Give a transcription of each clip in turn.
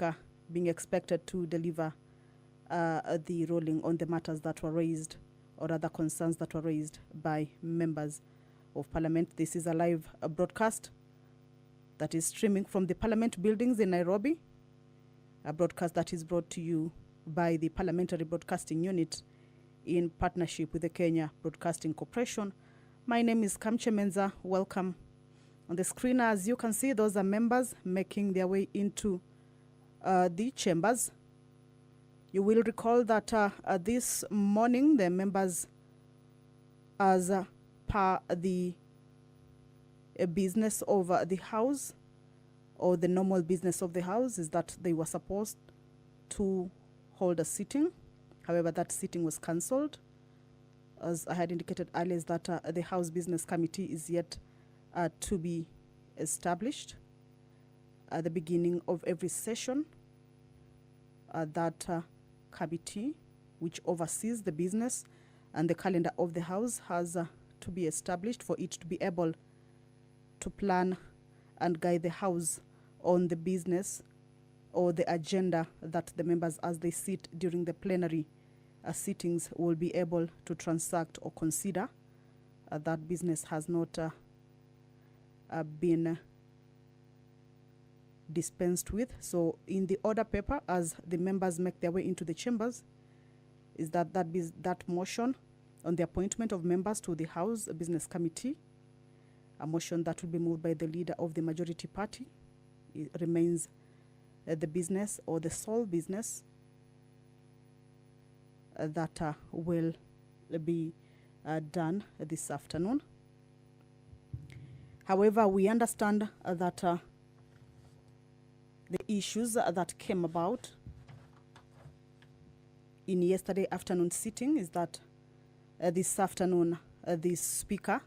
Speaker being expected to deliver the ruling on the matters that were raised, or other concerns that were raised by members of Parliament. This is a live broadcast that is streaming from the Parliament buildings in Nairobi, a broadcast that is brought to you by the Parliamentary Broadcasting Unit in partnership with the Kenya Broadcasting Corporation. My name is Kamche Menza. Welcome. On the screen, as you can see, those are members making their way into the chambers. You will recall that this morning, the members, as per the business of the House, or the normal business of the House, is that they were supposed to hold a sitting. However, that sitting was cancelled. As I had indicated earlier, is that the House Business Committee is yet to be established. At the beginning of every session, that committee, which oversees the business and the calendar of the House, has to be established for it to be able to plan and guide the House on the business or the agenda that the members, as they sit during the plenary sittings, will be able to transact or consider. That business has not been dispensed with. So in the order paper, as the members make their way into the chambers, is that motion on the appointment of members to the House Business Committee, a motion that will be moved by the leader of the majority party. It remains the business or the sole business that will be done this afternoon. However, we understand that the issues that came about in yesterday afternoon sitting is that this afternoon the Speaker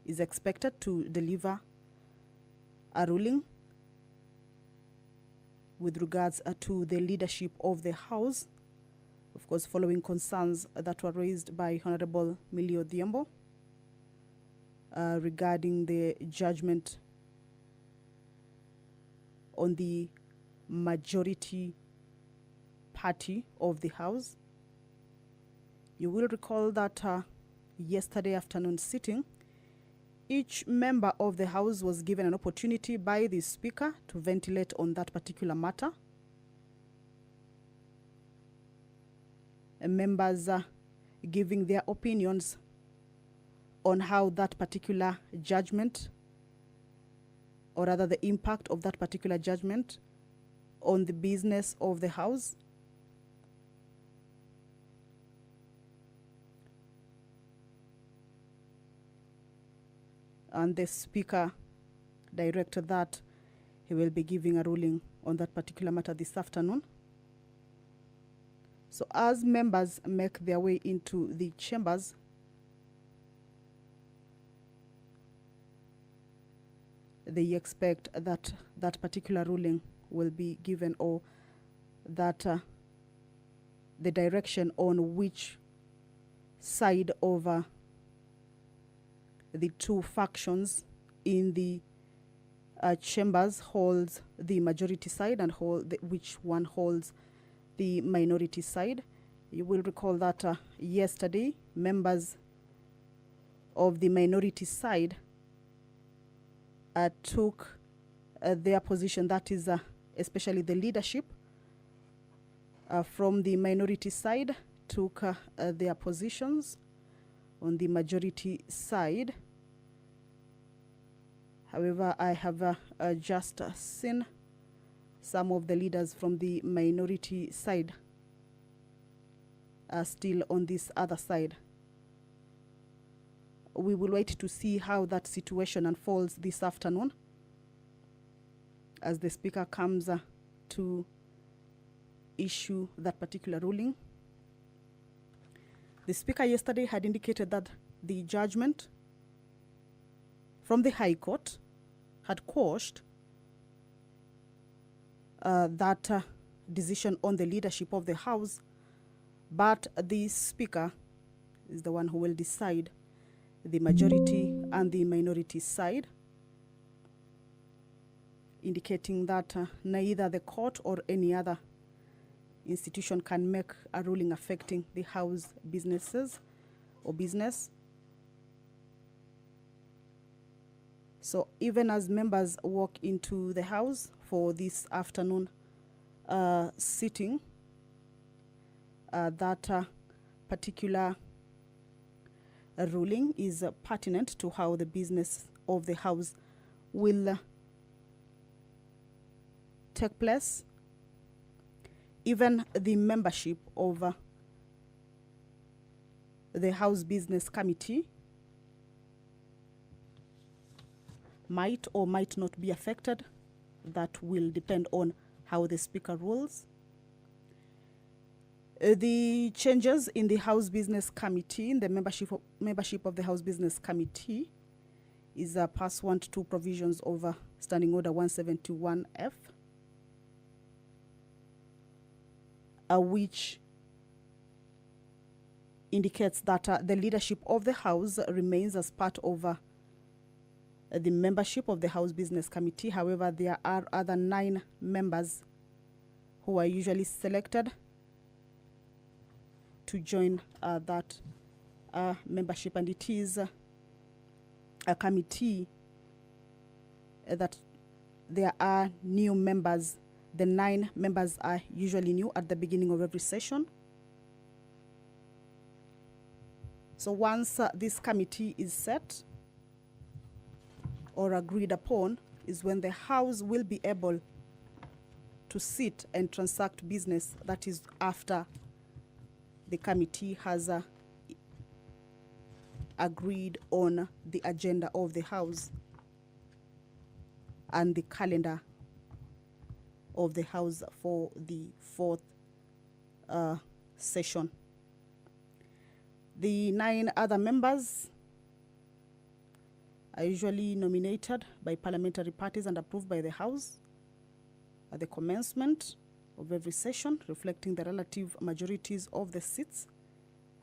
is expected to deliver a ruling with regards to the leadership of the House, of course, following concerns that were raised by Honorable Millie Odhiambo regarding the judgment on the majority party of the House. You will recall that yesterday afternoon sitting, each member of the House was given an opportunity by the Speaker to ventilate on that particular matter. Members giving their opinions on how that particular judgment, or rather the impact of that particular judgment on the business of the House. And the Speaker directed that he will be giving a ruling on that particular matter this afternoon. So as members make their way into the chambers, they expect that that particular ruling will be given, or that the direction on which side of the two factions in the chambers holds the majority side and which one holds the minority side. You will recall that yesterday, members of the minority side took their position, that is especially the leadership from the minority side took their positions on the majority side. However, I have just seen some of the leaders from the minority side are still on this other side. We will wait to see how that situation unfolds this afternoon as the Speaker comes to issue that particular ruling. The Speaker yesterday had indicated that the judgment from the High Court had quashed that decision on the leadership of the House, but the Speaker is the one who will decide the majority and the minority side. indicating that neither the court or any other institution can make a ruling affecting the house businesses or business. So even as members walk into the house for this afternoon sitting, that particular ruling is pertinent to how the business of the house will take place. Even the membership of the House Business Committee might or might not be affected. That will depend on how the Speaker rules. The changes in the House Business Committee, in the membership of the House Business Committee, is pursuant to provisions of Standing Order 171F, which indicates that the leadership of the House remains as part of the membership of the House Business Committee. However, there are other 9 members who are usually selected to join that membership, and it is a committee that there are new members. The 9 members are usually new at the beginning of every session. So once this committee is set or agreed upon, is when the House will be able to sit and transact business. That is after the committee has agreed on the agenda of the House and the calendar of the House for the 4th session. The 9 other members are usually nominated by parliamentary parties and approved by the House at the commencement of every session, reflecting the relative majorities of the seats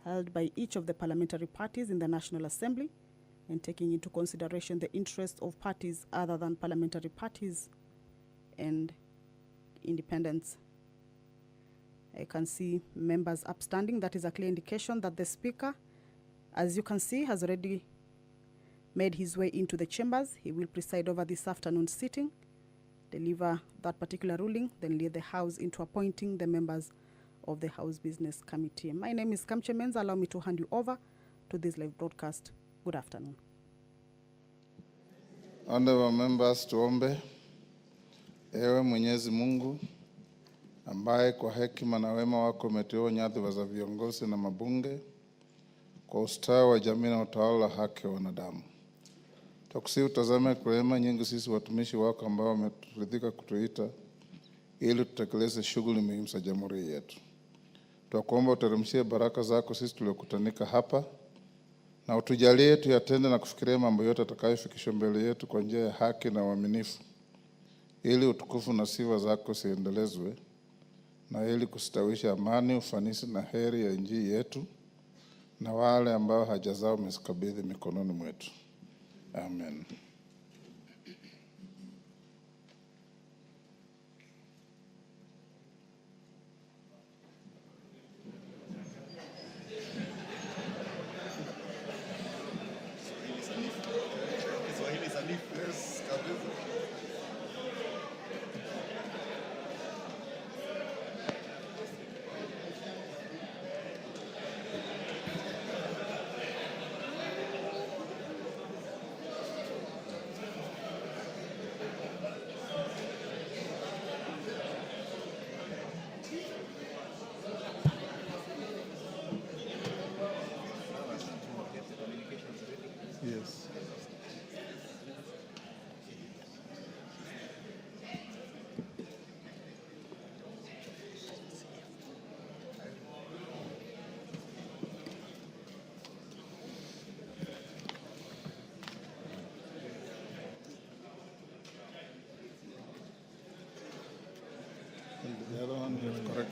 held by each of the parliamentary parties in the National Assembly, and taking into consideration the interests of parties other than parliamentary parties and independents. I can see members upstanding. That is a clear indication that the Speaker, as you can see, has already made his way into the chambers. He will preside over this afternoon sitting, deliver that particular ruling, then lead the House into appointing the members of the House Business Committee. My name is Kamche Menza. Allow me to hand you over to this live broadcast. Good afternoon. Honorable members, tuombe. Ewe Mwenyezi Mungu ambaye kwa hekima na wema wako umeteua nyadhifa za viongozi na mabunge kwa ustawi wa jamii na utawala wa haki wa wanadamu. Tukusihi utazame kwa rehema nyingi sisi watumishi wako ambao wameturidhika kutuita ili tutekeleze shughuli muhimu za jamhuri yetu. Tunakuomba uteremshie baraka zako sisi tuliokutanika hapa, na utujalie tuyatende na kufikiria mambo yote atakayofikishwa mbele yetu kwa njia ya haki na uaminifu, ili utukufu na sifa zako siendelezwe, na ili kustawisha amani, ufanisi na heri ya nchi yetu na wale ambao haja zao umezikabidhi mikononi mwetu. Amen. Yes. The other one is correct.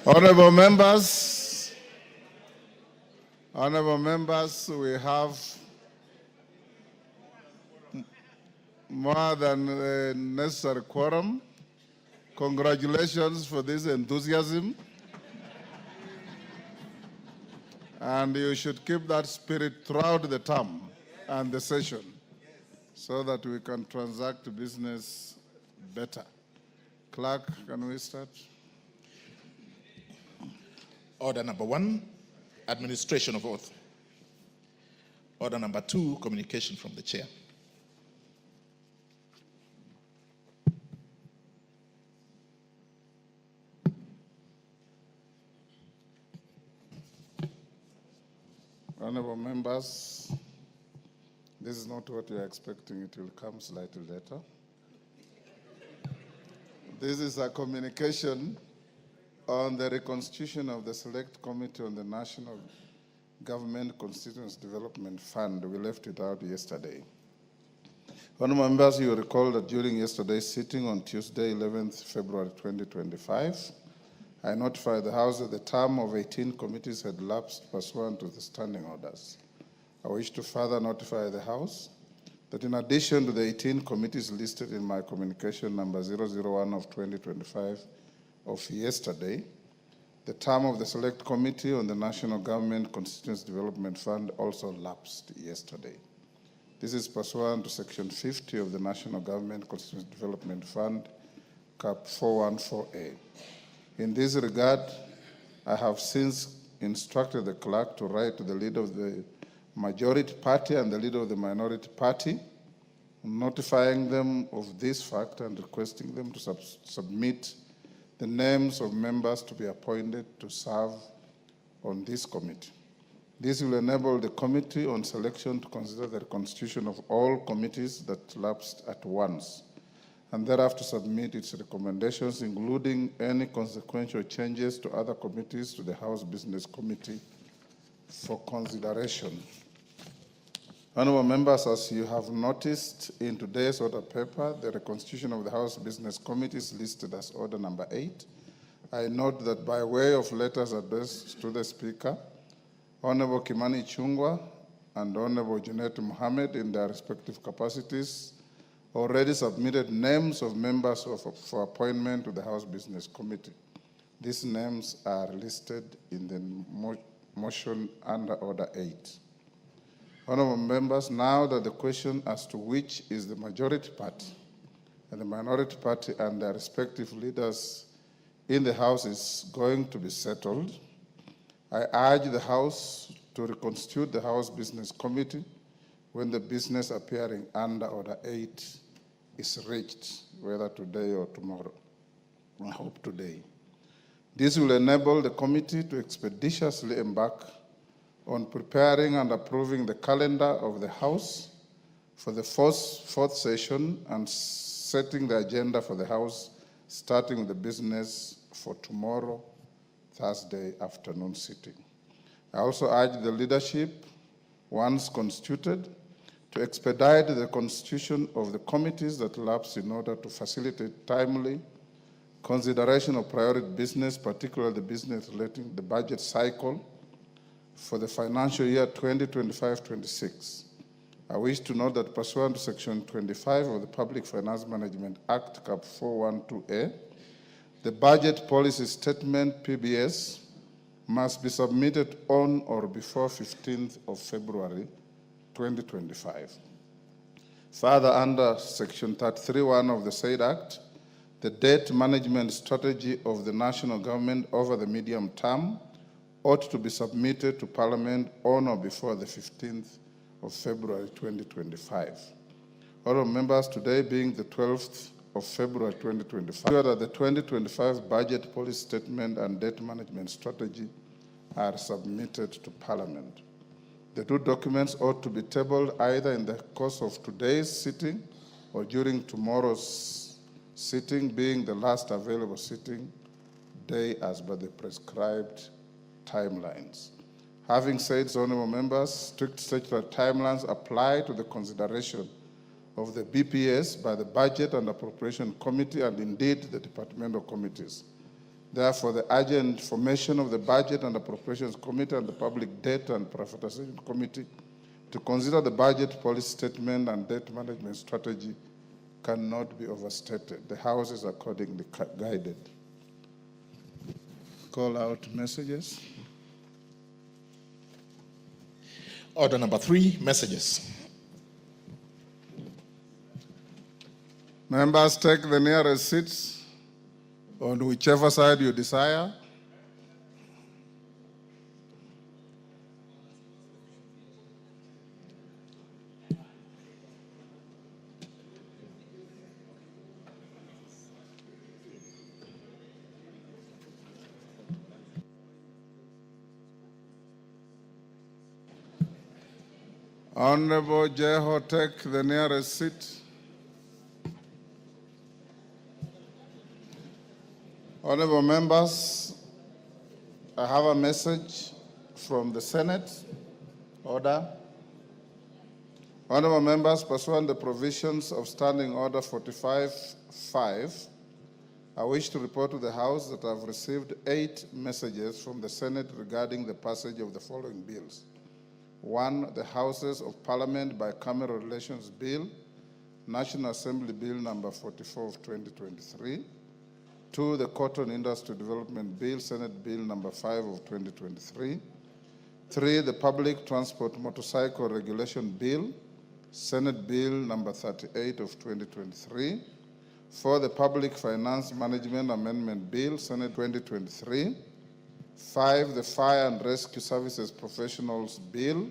Honorable members, we have more than the necessary quorum. Congratulations for this enthusiasm. And you should keep that spirit throughout the term and the session so that we can transact business better. Clerk, can we start? Order number 1, administration of oath. Order number 2, communication from the chair. Honorable members, this is not what you are expecting. It will come slightly later. This is a communication on the reconstitution of the Select Committee on the National Government Constituency Development Fund. We left it out yesterday. Honorable members, you recall that during yesterday's sitting on Tuesday, 11th February 2025, I notified the House that the term of 18 committees had lapsed pursuant to the standing orders. I wish to further notify the House that in addition to the 18 committees listed in my communication number 001 of 2025 of yesterday, the term of the Select Committee on the National Government Constituency Development Fund also lapsed yesterday. This is pursuant to Section 50 of the National Government Constituency Development Fund, Cap 414A. In this regard, I have since instructed the clerk to write to the leader of the majority party and the leader of the minority party, notifying them of this fact and requesting them to submit the names of members to be appointed to serve on this committee. This will enable the Committee on Selection to consider the constitution of all committees that lapsed at once, and thereafter submit its recommendations, including any consequential changes to other committees, to the House Business Committee for consideration. Honorable members, as you have noticed in today's order paper, the reconstitution of the House Business Committee is listed as order number 8. I note that by way of letters addressed to the Speaker, Honorable Kimani Ichung'wah and Honorable Junet Mohammed, in their respective capacities, already submitted names of members for appointment to the House Business Committee. These names are listed in the motion under Order 8. Honorable members, now that the question as to which is the majority party and the minority party and their respective leaders in the House is going to be settled, I urge the House to reconstitute the House Business Committee when the business appearing under Order 8 is reached, whether today or tomorrow. I hope today. This will enable the committee to expeditiously embark on preparing and approving the calendar of the House for the fourth session and setting the agenda for the House, starting with the business for tomorrow, Thursday afternoon sitting. I also urge the leadership, once constituted, to expedite the constitution of the committees that lapse in order to facilitate timely consideration of priority business, particularly the business relating to the budget cycle for the financial year 2025-26. I wish to note that pursuant to Section 25 of the Public Finance Management Act, Cap 412A, the Budget Policy Statement, PBS, must be submitted on or before 15th of February 2025. Further, under Section 33(1) of the said Act, the debt management strategy of the national government over the medium term ought to be submitted to Parliament on or before the 15th of February 2025. Honorable members, today being the 12th of February 2025, that the 2025 budget policy statement and debt management strategy are submitted to Parliament. The two documents ought to be tabled either in the course of today's sitting or during tomorrow's sitting, being the last available sitting day as per the prescribed timelines. Having said so, honorable members, strict statutory timelines apply to the consideration of the BPS by the Budget and Appropriation Committee and indeed the departmental committees. Therefore, the urgent formation of the Budget and Appropriations Committee and the Public Debt and Privatization Committee to consider the budget policy statement and debt management strategy cannot be overstated. The House is accordingly guided. Call out messages. Order number 3, messages. Members, take the nearest seats on whichever side you desire. Honorable Jeho, take the nearest seat. Honorable members, I have a message from the Senate. Order. Honorable members, pursuant to the provisions of Standing Order 45-5, I wish to report to the House that I have received 8 messages from the Senate regarding the passage of the following bills. 1, the Houses of Parliament Bicameral Relations Bill, National Assembly Bill number 44 of 2023. 2, the Cotton Industry Development Bill, Senate Bill number 5 of 2023. 3, the Public Transport Motorcycle Regulation Bill, Senate Bill number 38 of 2023. 4, the Public Finance Management Amendment Bill, Senate 2023. 5, the Fire and Rescue Services Professionals Bill,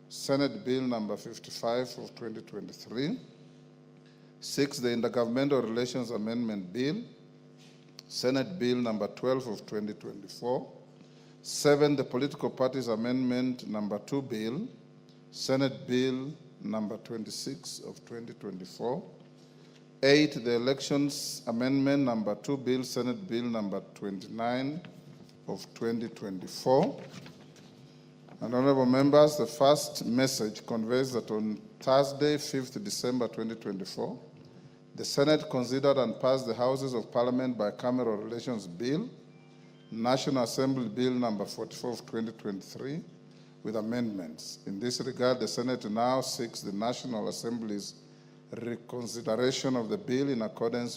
Senate Bill number 55 of 2023. 6, the Intergovernmental Relations Amendment Bill, Senate Bill number 12 of 2024. 7, the Political Parties Amendment number 2 Bill, Senate Bill number 26 of 2024. 8, the Elections Amendment number 2 Bill, Senate Bill number 29 of 2024. And honorable members, the first message conveys that on Thursday, 5th December 2024, the Senate considered and passed the Houses of Parliament Bicameral Relations Bill, National Assembly Bill number 44 of 2023, with amendments. In this regard, the Senate now seeks the National Assembly's reconsideration of the bill in accordance